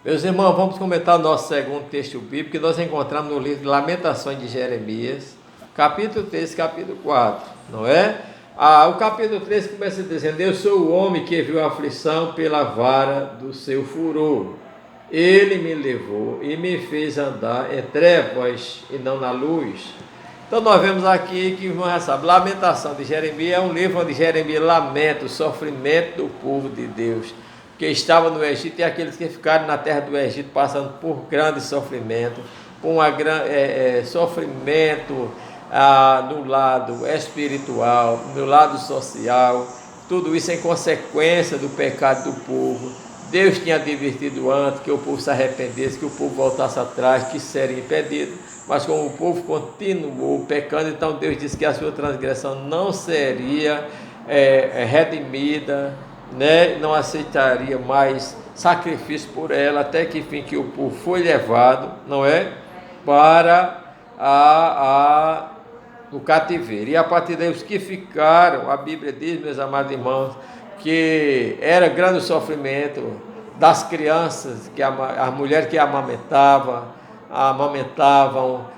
Meus irmãos, vamos comentar o nosso segundo texto bíblico que nós encontramos no livro de Lamentações de Jeremias, capítulo 3, capítulo 4, não é? O capítulo 3 começa dizendo: Eu sou o homem que viu a aflição pela vara do seu furor. Ele me levou e me fez andar em trevas e não na luz. Então nós vemos aqui que, irmão, já sabe, Lamentação de Jeremias é um livro onde Jeremias lamenta o sofrimento do povo de Deus, que estava no Egito, e aqueles que ficaram na terra do Egito passando por grande sofrimento, por sofrimento no lado espiritual, no lado social, tudo isso em consequência do pecado do povo. Deus tinha advertido antes que o povo se arrependesse, que o povo voltasse atrás, que seria impedido, mas como o povo continuou pecando, então Deus disse que a sua transgressão não seria redimida, né? Não aceitaria mais sacrifício por ela, até que enfim que o povo foi levado, não é, para o cativeiro. E a partir daí os que ficaram, a Bíblia diz, meus amados irmãos, que era grande o sofrimento das crianças, as mulheres que amamentavam,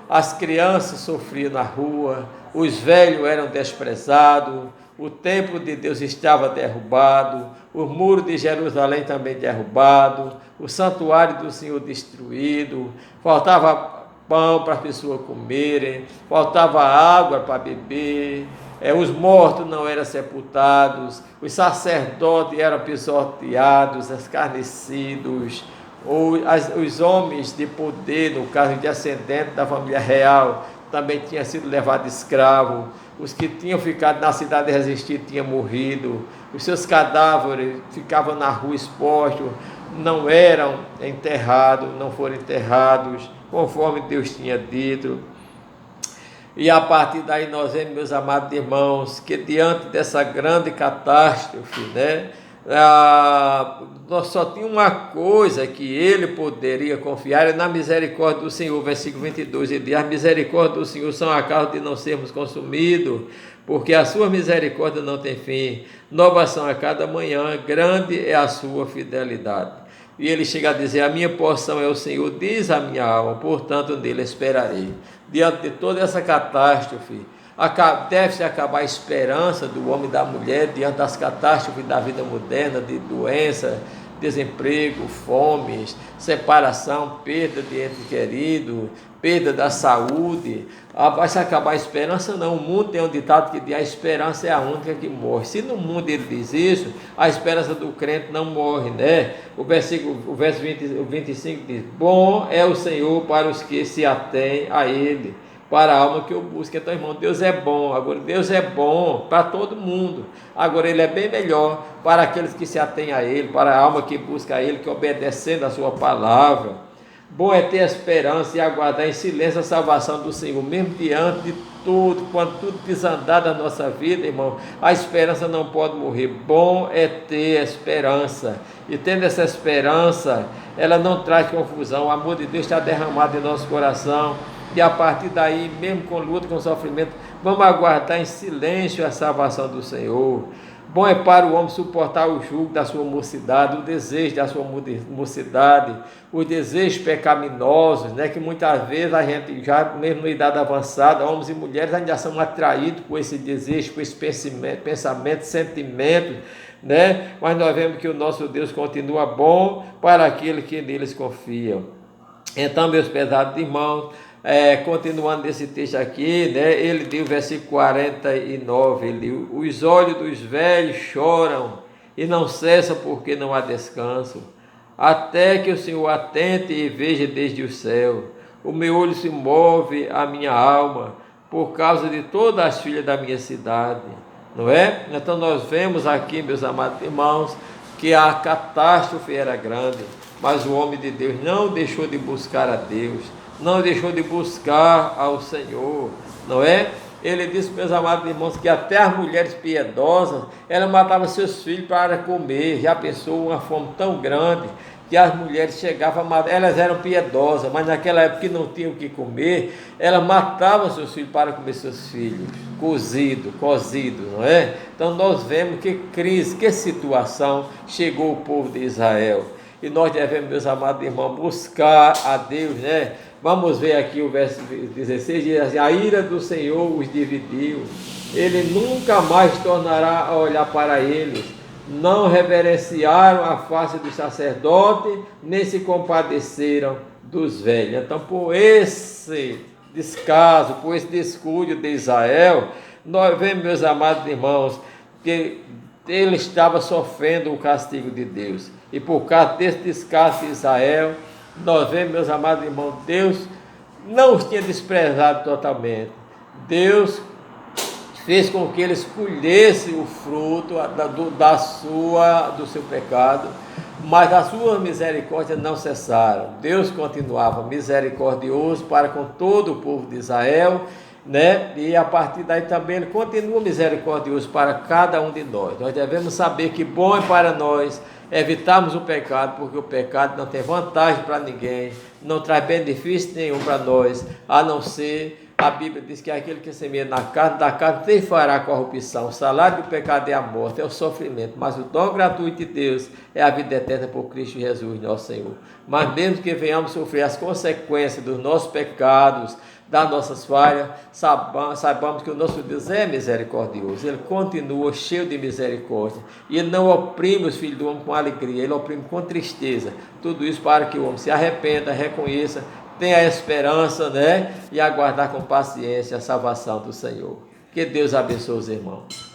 as crianças sofriam na rua, os velhos eram desprezados, o templo de Deus estava derrubado, o muro de Jerusalém também derrubado, o santuário do Senhor destruído, faltava pão para as pessoas comerem, faltava água para beber, os mortos não eram sepultados, os sacerdotes eram pisoteados, escarnecidos, os homens de poder, no caso de ascendente da família real, também tinham sido levados escravos, os que tinham ficado na cidade de resistir tinham morrido, os seus cadáveres ficavam na rua expostos, não eram enterrados, não foram enterrados, conforme Deus tinha dito. E a partir daí nós vemos, meus amados irmãos, que diante dessa grande catástrofe, né, nós só tínhamos uma coisa que ele poderia confiar, é na misericórdia do Senhor. Versículo 22, ele diz: as misericórdias do Senhor são a causa de não sermos consumidos, porque a sua misericórdia não tem fim, novas são a cada manhã, grande é a sua fidelidade. E ele chega a dizer: a minha porção é o Senhor, diz a minha alma, portanto nele esperarei. Diante de toda essa catástrofe, deve-se acabar a esperança do homem e da mulher diante das catástrofes da vida moderna, de doença, desemprego, fomes, separação, perda de ente querido, perda da saúde. Vai se acabar a esperança? Não. O mundo tem um ditado que diz: a esperança é a única que morre. Se no mundo ele diz isso, a esperança do crente não morre, né? O verso 25 diz: bom é o Senhor para os que se atêm a Ele, para a alma que o busca. Então, irmão, Deus é bom. Agora, Deus é bom para todo mundo. Agora, Ele é bem melhor para aqueles que se atêm a Ele, para a alma que busca a Ele, que obedecendo a sua palavra. Bom é ter esperança e aguardar em silêncio a salvação do Senhor, mesmo diante de tudo, quando tudo desandar da nossa vida, irmão, a esperança não pode morrer. Bom é ter esperança, e tendo essa esperança, ela não traz confusão. O amor de Deus está derramado em nosso coração, e a partir daí, mesmo com luta, com sofrimento, vamos aguardar em silêncio a salvação do Senhor. Bom é para o homem suportar o jugo da sua mocidade, o desejo da sua mocidade, os desejos pecaminosos, né, que muitas vezes a gente, já mesmo na idade avançada, homens e mulheres ainda são atraídos por esse desejo, por esse pensamento, sentimentos, né? Mas nós vemos que o nosso Deus continua bom para aqueles que neles confiam. Então, meus pesados irmãos, continuando nesse texto aqui, né, ele diz o versículo 49, ele diz: os olhos dos velhos choram e não cessam porque não há descanso, até que o Senhor atente e veja desde o céu. O meu olho se move a minha alma por causa de todas as filhas da minha cidade, não é? Então nós vemos aqui, meus amados irmãos, que a catástrofe era grande, mas o homem de Deus não deixou de buscar a Deus, não deixou de buscar ao Senhor, não é? Ele disse, meus amados irmãos, que até as mulheres piedosas, elas matavam seus filhos para comer. Já pensou uma fome tão grande que as mulheres chegavam a matar? Elas eram piedosas, mas naquela época que não tinham o que comer, elas matavam seus filhos para comer seus filhos, cozido, não é? Então nós vemos que crise, que situação chegou o povo de Israel. e nós devemos, meus amados irmãos, buscar a Deus, né? Vamos ver aqui o verso 16, diz assim: a ira do Senhor os dividiu, ele nunca mais tornará a olhar para eles. Não reverenciaram a face do sacerdote, nem se compadeceram dos velhos. Então, por esse descaso, por esse descuido de Israel, nós vemos, meus amados irmãos, que ele estava sofrendo o castigo de Deus. E por causa desse descaso de Israel, nós vemos, meus amados irmãos, Deus não os tinha desprezado totalmente. Deus fez com que eles colhessem o fruto do seu pecado, mas as suas misericórdias não cessaram. Deus continuava misericordioso para com todo o povo de Israel, né? E a partir daí também ele continua misericordioso para cada um de nós. Nós devemos saber que bom é para nós evitarmos o pecado, porque o pecado não tem vantagem para ninguém, não traz benefício nenhum para nós, a não ser, a Bíblia diz que aquele que semeia na carne, da carne fará corrupção. O salário do pecado é a morte, é o sofrimento, mas o dom gratuito de Deus é a vida eterna por Cristo Jesus, nosso Senhor. Mas mesmo que venhamos sofrer as consequências dos nossos pecados, das nossas falhas, saibamos que o nosso Deus é misericordioso, ele continua cheio de misericórdia, e ele não oprime os filhos do homem com alegria, ele oprime com tristeza. Tudo isso para que o homem se arrependa, reconheça, tenha a esperança, né? E aguardar com paciência a salvação do Senhor. Que Deus abençoe os irmãos.